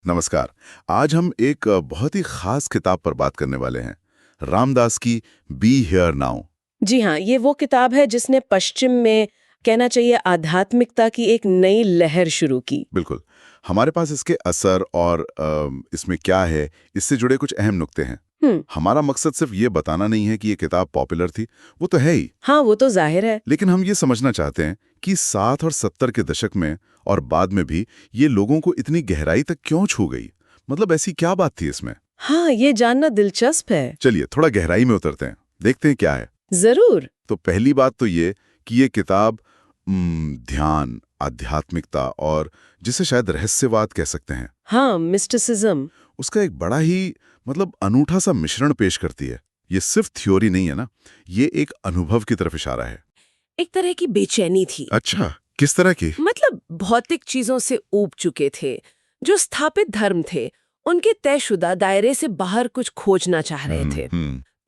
नमस्कार। आज हम एक बहुत ही खास किताब पर बात करने वाले हैं, रामदास की बी हियर नाउ। जी हाँ, ये वो किताब है जिसने पश्चिम में कहना चाहिए आध्यात्मिकता की एक नई लहर शुरू की। बिल्कुल। हमारे पास इसके असर और इसमें क्या है, इससे जुड़े कुछ अहम नुक्ते हैं। हम्म। हमारा मकसद सिर्फ ये बताना नहीं है कि ये किताब पॉपुलर थी, वो तो है ही, हाँ, वो तो जाहिर है। लेकिन हम ये समझना चाहते हैं कि 60 और 70 के दशक में और बाद में भी ये लोगों को इतनी गहराई तक क्यों छू गई। मतलब ऐसी क्या बात थी इसमें। हाँ, ये जानना दिलचस्प है। चलिए थोड़ा गहराई में उतरते हैं, देखते हैं क्या है। जरूर। तो पहली बात तो ये कि ये किताब ध्यान, आध्यात्मिकता और जिसे शायद रहस्यवाद कह सकते हैं, हाँ, मिस्टिसिज्म। उसका एक बड़ा ही मतलब अनूठा सा मिश्रण पेश करती है। ये सिर्फ थ्योरी नहीं है ना, ये एक अनुभव की तरफ इशारा है। एक तरह की बेचैनी थी। अच्छा, किस तरह की? मतलब भौतिक चीजों से ऊब चुके थे, जो स्थापित धर्म थे, उनके तयशुदा दायरे से बाहर कुछ खोजना चाह रहे थे।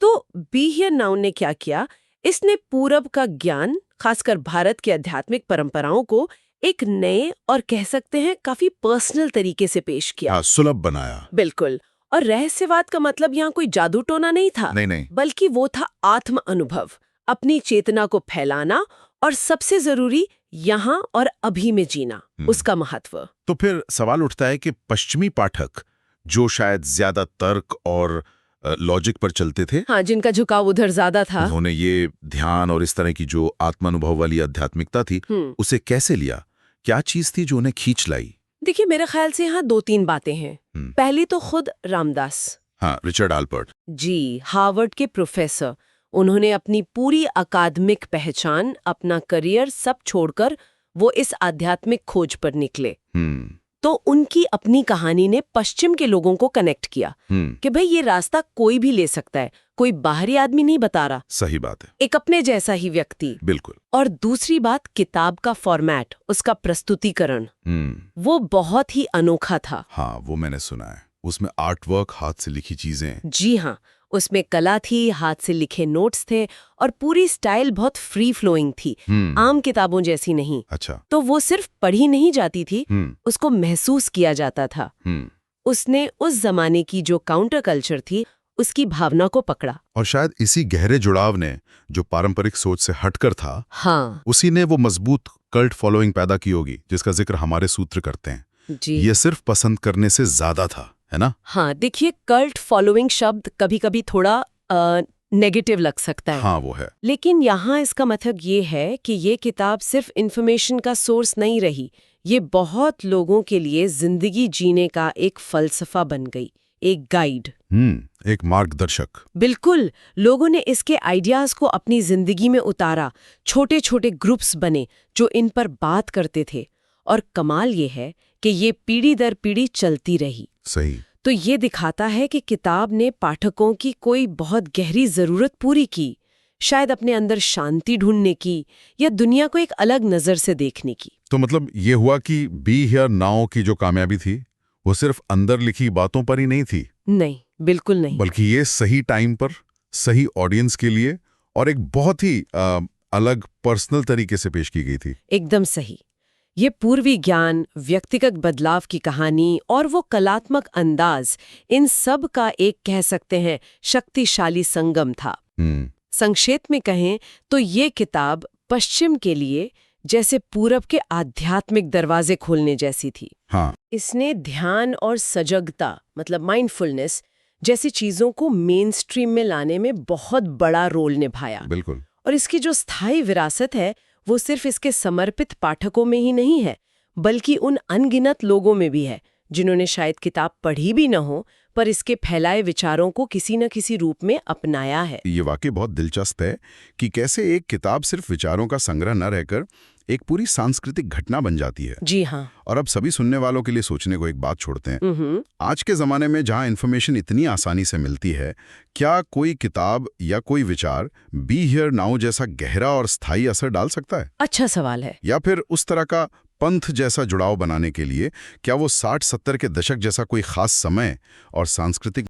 तो बी हियर नाउ ने क्या किया, इसने पूरब का ज्ञान, खासकर भारत की आध्यात्मिक परंपराओं को एक नए और कह सकते हैं काफी पर्सनल तरीके से पेश किया। हाँ, सुलभ बनाया। बिल्कुल। और रहस्यवाद का मतलब यहाँ कोई जादू टोना नहीं था, नहीं। बल्कि वो था आत्म अनुभव, अपनी चेतना को फैलाना और सबसे जरूरी यहाँ और अभी में जीना, उसका महत्व। तो फिर सवाल उठता है कि पश्चिमी पाठक, जो शायद ज्यादा तर्क और लॉजिक पर चलते थे, हाँ, जिनका झुकाव उधर ज्यादा था, उन्होंने ये ध्यान और इस तरह की जो आत्मानुभव वाली आध्यात्मिकता थी, उसे कैसे लिया? क्या चीज थी जो उन्हें खींच लाई? देखिए, मेरे ख्याल से यहाँ 2-3 बातें हैं। पहली तो खुद रामदास। हाँ, रिचर्ड आल्पर्ट। जी, हार्वर्ड के प्रोफेसर। उन्होंने अपनी पूरी अकादमिक पहचान, अपना करियर सब छोड़कर वो इस आध्यात्मिक खोज पर निकले। तो उनकी अपनी कहानी ने पश्चिम के लोगों को कनेक्ट किया कि भाई ये रास्ता कोई भी ले सकता है, कोई बाहरी आदमी नहीं बता रहा। सही बात है। एक अपने जैसा ही व्यक्ति। बिल्कुल। और दूसरी बात, किताब का फॉर्मेट, उसका प्रस्तुतिकरण, वो बहुत ही अनोखा था। हाँ, वो मैंने सुना है। उसमें आर्ट वर्क, हाथ से लिखी चीजें। जी हाँ, उसमें कला थी, हाथ से लिखे नोट्स थे और पूरी स्टाइल बहुत फ्री फ्लोइंग थी, आम किताबों जैसी नहीं। अच्छा। तो वो सिर्फ पढ़ी नहीं जाती थी, उसको महसूस किया जाता था। उसने उस जमाने की जो काउंटर कल्चर थी, उसकी भावना को पकड़ा। और शायद इसी गहरे जुड़ाव ने, जो पारंपरिक सोच से हटकर था, हाँ, उसी ने वो मजबूत कल्ट फॉलोइंग पैदा की होगी, जिसका जिक्र हमारे सूत्र करते हैं। जी। ये सिर्फ पसंद करने से ज्यादा था, है ना? हाँ, देखिए, कल्ट फॉलोइंग शब्द कभी कभी थोड़ा नेगेटिव लग सकता है। हाँ, वो है। लेकिन यहाँ इसका मतलब ये है कि ये किताब सिर्फ इन्फॉर्मेशन का सोर्स नहीं रही, ये बहुत लोगों के लिए जिंदगी जीने का एक फलसफा बन गई, एक गाइड। एक मार्गदर्शक। बिल्कुल। लोगों ने इसके आइडियाज को अपनी जिंदगी में उतारा, छोटे छोटे ग्रुप्स बने जो इन पर बात करते थे, और कमाल ये है कि ये पीढ़ी दर पीढ़ी चलती रही। सही। तो ये दिखाता है कि किताब ने पाठकों की कोई बहुत गहरी जरूरत पूरी की, शायद अपने अंदर शांति ढूंढने की या दुनिया को एक अलग नजर से देखने की। तो मतलब ये हुआ कि बी हियर नाउ की जो कामयाबी थी, वो सिर्फ अंदर लिखी बातों पर ही नहीं थी। नहीं, बिल्कुल नहीं। बल्कि ये सही टाइम पर, सही ऑडियंस के लिए और एक बहुत ही अलग पर्सनल तरीके से पेश की गई थी। एकदम सही। ये पूर्वी ज्ञान, व्यक्तिगत बदलाव की कहानी और वो कलात्मक अंदाज, इन सब का एक कह सकते हैं शक्तिशाली संगम था। संक्षेप में कहें तो ये किताब पश्चिम के लिए जैसे पूरब के आध्यात्मिक दरवाजे खोलने जैसी थी। हाँ। इसने ध्यान और सजगता, मतलब माइंडफुलनेस जैसी चीजों को मेन स्ट्रीम में लाने में बहुत बड़ा रोल निभाया। बिल्कुल। और इसकी जो स्थायी विरासत है, वो सिर्फ इसके समर्पित पाठकों में ही नहीं है, बल्कि उन अनगिनत लोगों में भी है जिन्होंने शायद किताब पढ़ी भी न हो, पर इसके फैलाए विचारों को किसी न किसी रूप में अपनाया है। ये वाकई बहुत दिलचस्प है कि कैसे एक किताब सिर्फ विचारों का संग्रह न रहकर एक पूरी सांस्कृतिक घटना बन जाती है। जी हाँ। और अब सभी सुनने वालों के लिए सोचने को एक बात छोड़ते हैं। आज के जमाने में जहां इन्फॉर्मेशन इतनी आसानी से मिलती है, क्या कोई किताब या कोई विचार बी हियर नाउ जैसा गहरा और स्थायी असर डाल सकता है? अच्छा सवाल है। या फिर उस तरह का पंथ जैसा जुड़ाव बनाने के लिए क्या वो 60-70 के दशक जैसा कोई खास समय और सांस्कृतिक